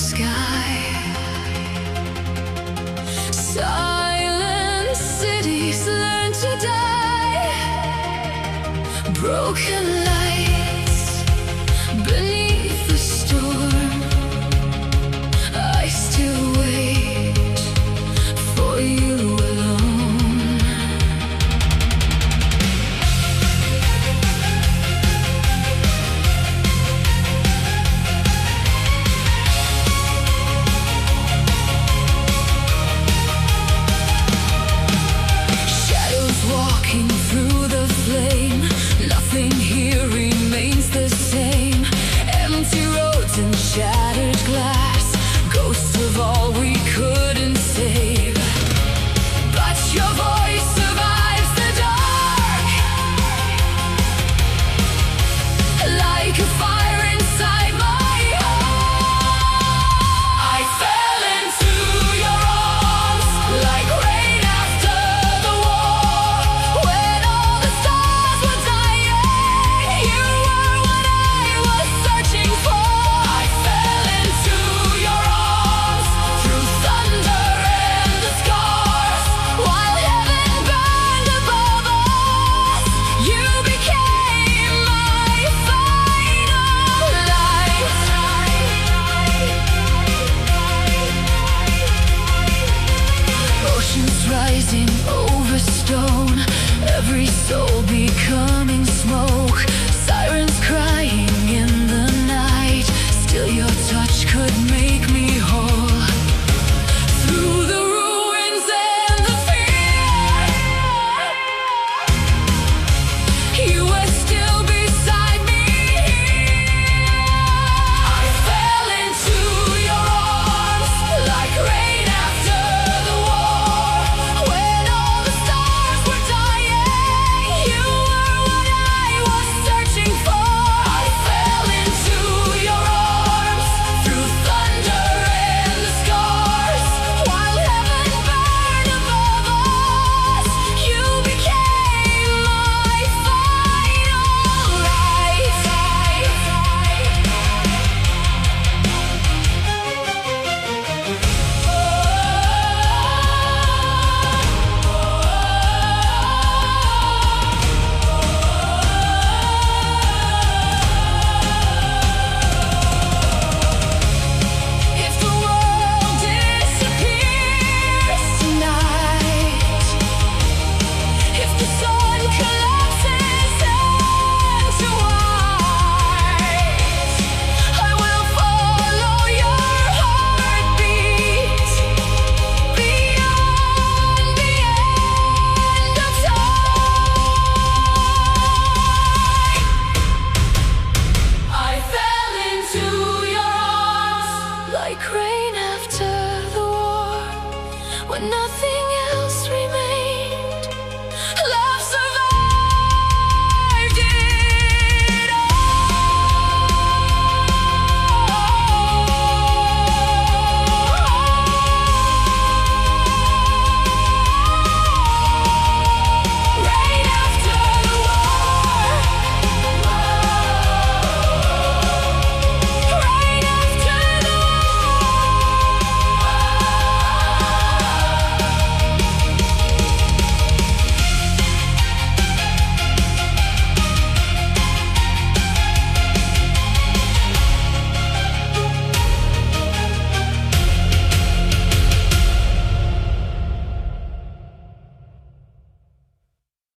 sky. Silent cities learn to die. Broken lights beneath the storm. I still wait for you alone. Shadows walking through the flame. Nothing here remains the same. Empty roads and shattered glass. Ghosts of all we couldn't save. But your voice survives the dark. Like a fire inside my heart. I fell into your arms like rain after the war. When all the stars were dying, you were what I was searching for. I fell into your arms through thunder and the scars. While heaven burned above us, you became my final light. Oceans rising over stone. Every soul becoming smoke. Sirens crying in the night. Still your touch could make me whole. Through the ruins and the fear, you were still beside me. I fell into your arms like rain after the war. When all the stars were dying, you were what I was searching for. I fell into your arms through thunder and the scars. While heaven burned above us, you became my final light. If the world disappears tonight, if the sun collapses into white, I will follow your heartbeat beyond the end of time. I fell into your arms like rain after the war. When nothing